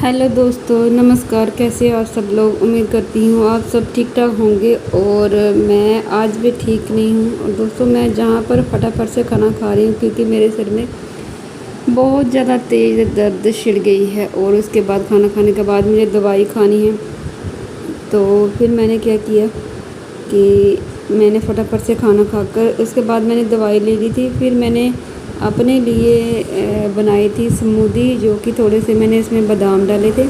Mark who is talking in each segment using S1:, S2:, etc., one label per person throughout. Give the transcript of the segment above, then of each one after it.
S1: Hello दोस्तों, नमस्कार। कैसे हो आप सब लोग? उम्मीद करती हूँ आप सब ठीक ठाक होंगे और मैं आज भी ठीक नहीं हूँ। और दोस्तों, मैं जहाँ पर फटाफट से खाना खा रही हूँ क्योंकि मेरे सिर में बहुत ज़्यादा तेज़ दर्द छिड़ गई है और उसके बाद खाना खाने के बाद मुझे दवाई खानी है। तो फिर मैंने क्या किया कि मैंने फटाफट से खाना खाकर उसके बाद मैंने दवाई ले ली थी। फिर मैंने अपने लिए बनाई थी स्मूदी, जो कि थोड़े से मैंने इसमें बादाम डाले थे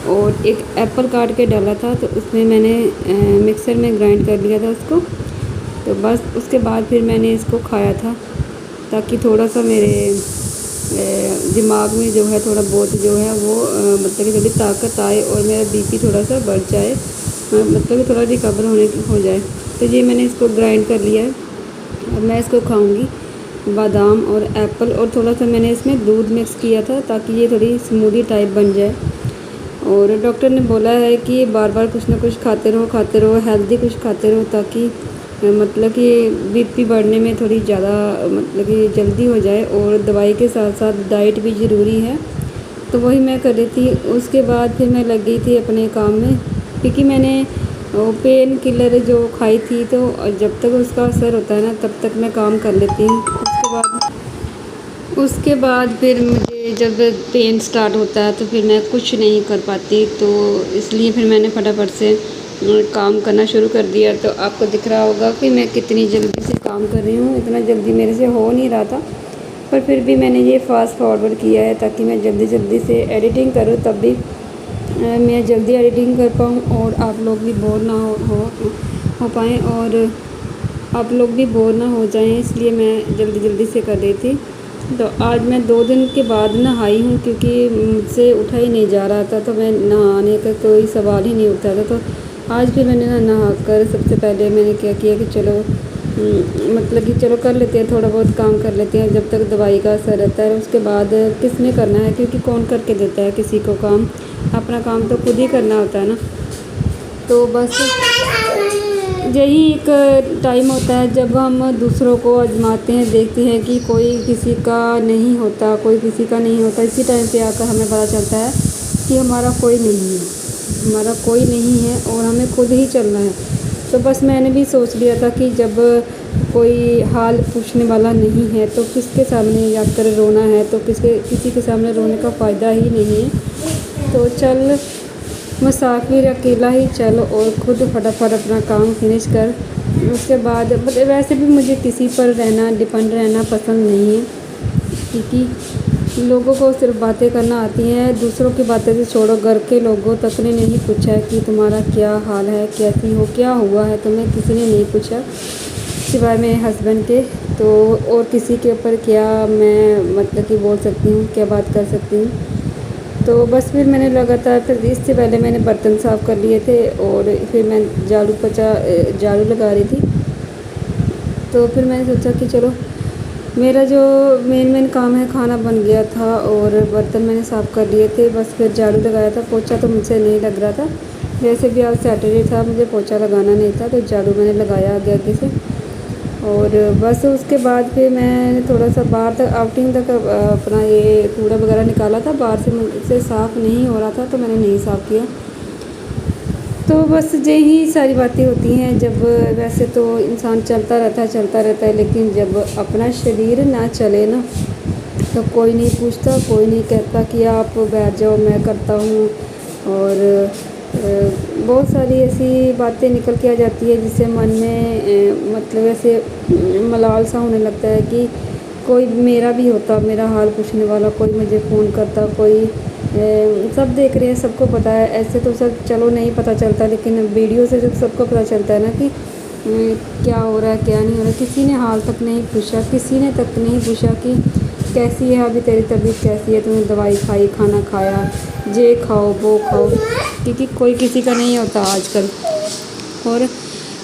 S1: और एक एप्पल काट के डाला था। तो उसमें मैंने मिक्सर में ग्राइंड कर लिया था उसको। तो बस उसके बाद फिर मैंने इसको खाया था ताकि थोड़ा सा मेरे दिमाग में जो है थोड़ा बहुत जो है वो मतलब कि थोड़ी ताकत आए और मेरा बीपी थोड़ा सा बढ़ जाए, मतलब कि थोड़ा रिकवर हो जाए। तो ये मैंने इसको ग्राइंड कर लिया है। अब मैं इसको खाऊंगी, बादाम और एप्पल, और थोड़ा सा मैंने इसमें दूध मिक्स किया था ताकि ये थोड़ी स्मूदी टाइप बन जाए। और डॉक्टर ने बोला है कि बार बार कुछ ना कुछ खाते रहो, हेल्दी कुछ खाते रहो ताकि मतलब कि बीपी बढ़ने में थोड़ी ज़्यादा मतलब कि जल्दी हो जाए। और दवाई के साथ साथ डाइट भी ज़रूरी है। तो वही मैं कर रही थी। उसके बाद फिर मैं लग गई थी अपने काम में क्योंकि मैंने वो पेन किलर जो खाई थी, तो जब तक उसका असर होता है ना तब तक मैं काम कर लेती हूँ। उसके बाद फिर मुझे जब पेन स्टार्ट होता है तो फिर मैं कुछ नहीं कर पाती। तो इसलिए फिर मैंने फटाफट से काम करना शुरू कर दिया। तो आपको दिख रहा होगा कि मैं कितनी जल्दी से काम कर रही हूँ। इतना जल्दी मेरे से हो नहीं रहा था, पर फिर भी मैंने ये फास्ट फॉरवर्ड किया है ताकि मैं जल्दी जल्दी से एडिटिंग करूँ, तब भी मैं जल्दी एडिटिंग कर पाऊँ और आप लोग भी बोर ना हो पाएँ और आप लोग भी बोर ना हो जाएं, इसलिए मैं जल्दी जल्दी से कर रही थी। तो आज मैं 2 दिन के बाद नहाई हूँ क्योंकि मुझसे उठा ही नहीं जा रहा था। तो मैं नहाने का कोई सवाल ही नहीं उठता था। तो आज भी मैंने नहा कर सबसे पहले मैंने क्या किया कि चलो मतलब कि चलो कर लेते हैं, थोड़ा बहुत काम कर लेते हैं जब तक दवाई का असर रहता है। उसके बाद किसने करना है, क्योंकि कौन करके देता है किसी को काम? अपना काम तो खुद ही करना होता है ना। तो बस यही एक टाइम होता है जब हम दूसरों को आजमाते हैं, देखते हैं कि कोई किसी का नहीं होता, कोई किसी का नहीं होता। इसी टाइम पे आकर हमें पता चलता है कि हमारा कोई नहीं है, हमारा कोई नहीं है और हमें खुद ही चलना है। तो बस मैंने भी सोच लिया था कि जब कोई हाल पूछने वाला नहीं है तो किसके सामने जाकर रोना है, तो किसी के सामने रोने का फ़ायदा ही नहीं है। तो चल मुसाफिर अकेला ही चल और खुद फटाफट अपना काम फिनिश कर। उसके बाद मतलब वैसे भी मुझे किसी पर रहना, डिपेंड रहना पसंद नहीं है क्योंकि लोगों को सिर्फ बातें करना आती हैं। दूसरों की बातें से छोड़ो, घर के लोगों तक ने नहीं पूछा है कि तुम्हारा क्या हाल है, कैसी हो, क्या हुआ है तुम्हें, किसी ने नहीं पूछा सिवाय मेरे हस्बैंड के। तो और किसी के ऊपर क्या मैं मतलब कि बोल सकती हूँ, क्या बात कर सकती हूँ। तो बस फिर मैंने लगातार, फिर इससे पहले मैंने बर्तन साफ़ कर लिए थे और फिर मैं झाड़ू लगा रही थी। तो फिर मैंने सोचा कि चलो मेरा जो मेन काम है, खाना बन गया था और बर्तन मैंने साफ़ कर लिए थे। बस फिर झाड़ू लगाया था, पोछा तो मुझसे नहीं लग रहा था। वैसे भी आज सैटरडे था, मुझे पोछा लगाना नहीं था, तो झाड़ू मैंने लगाया आगे आगे से। और बस उसके बाद फिर मैं थोड़ा सा बाहर तक आउटिंग तक अपना ये कूड़ा वगैरह निकाला था। बाहर से मुझसे साफ़ नहीं हो रहा था तो मैंने नहीं साफ़ किया। तो बस यही सारी बातें होती हैं जब वैसे तो इंसान चलता रहता है, लेकिन जब अपना शरीर ना चले ना तो कोई नहीं पूछता, कोई नहीं कहता कि आप बैठ जाओ मैं करता हूँ। और बहुत सारी ऐसी बातें निकल के आ जाती है जिससे मन में मतलब ऐसे मलाल सा होने लगता है कि कोई मेरा भी होता, मेरा हाल पूछने वाला, कोई मुझे फ़ोन करता, कोई सब देख रहे हैं, सबको पता है। ऐसे तो सब चलो नहीं पता चलता, लेकिन वीडियो से जब सबको पता चलता है ना कि क्या हो रहा है क्या नहीं हो रहा। किसी ने हाल तक नहीं पूछा, किसी ने तक नहीं पूछा कि कैसी है अभी तेरी तबीयत, कैसी है, तुमने दवाई खाई, खाना खाया, ये खाओ वो खाओ, क्योंकि कोई किसी का नहीं होता आजकल। और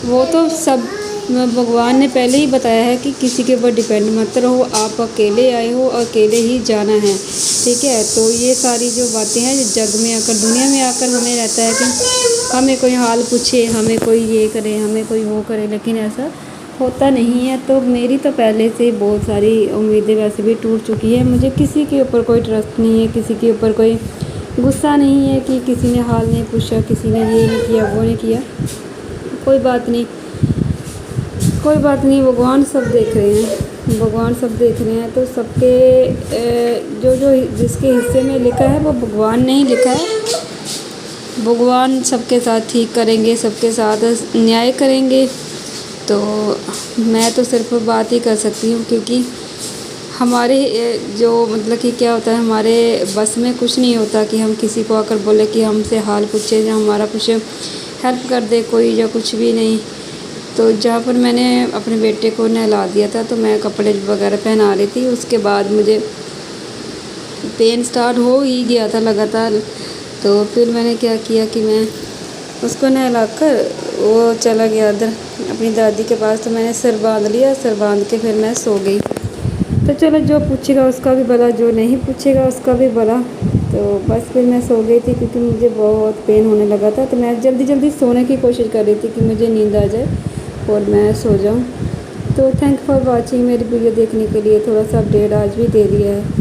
S1: वो तो सब भगवान ने पहले ही बताया है कि किसी के ऊपर डिपेंड मत रहो, आप अकेले आए हो, अकेले ही जाना है, ठीक है। तो ये सारी जो बातें हैं जग में आकर, दुनिया में आकर हमें रहता है कि हमें कोई हाल पूछे, हमें कोई ये करे, हमें कोई वो करे, लेकिन ऐसा होता नहीं है। तो मेरी तो पहले से बहुत सारी उम्मीदें वैसे भी टूट चुकी है। मुझे किसी के ऊपर कोई ट्रस्ट नहीं है, किसी के ऊपर कोई गुस्सा नहीं है कि किसी ने हाल नहीं पूछा, किसी ने ये नहीं किया, वो नहीं किया। कोई बात नहीं, कोई बात नहीं, भगवान सब देख रहे हैं, भगवान सब देख रहे हैं। तो सबके जो जो जिसके हिस्से में लिखा है वो भगवान ने ही लिखा है। भगवान सबके साथ ठीक करेंगे, सबके साथ न्याय करेंगे। तो मैं तो सिर्फ बात ही कर सकती हूँ, क्योंकि हमारे जो मतलब कि क्या होता है, हमारे बस में कुछ नहीं होता कि हम किसी को आकर बोले कि हमसे हाल पूछे या हमारा कुछ हेल्प कर दे कोई, या कुछ भी नहीं। तो जहाँ पर मैंने अपने बेटे को नहला दिया था, तो मैं कपड़े वगैरह पहना रही थी, उसके बाद मुझे पेन स्टार्ट हो ही गया था लगातार। तो फिर मैंने क्या किया कि मैं उसको नहलाकर वो चला गया उधर अपनी दादी के पास। तो मैंने सिर बांध लिया, सिर बांध के फिर मैं सो गई। तो चलो, जो पूछेगा उसका भी भला, जो नहीं पूछेगा उसका भी भला। तो बस फिर मैं सो गई थी, क्योंकि मुझे बहुत पेन होने लगा था। तो मैं जल्दी जल्दी सोने की कोशिश कर रही थी कि मुझे नींद आ जाए और मैं सो जाऊँ। तो थैंक फॉर वॉचिंग। मेरी वीडियो देखने के लिए। थोड़ा सा अपडेट आज भी दे दिया है।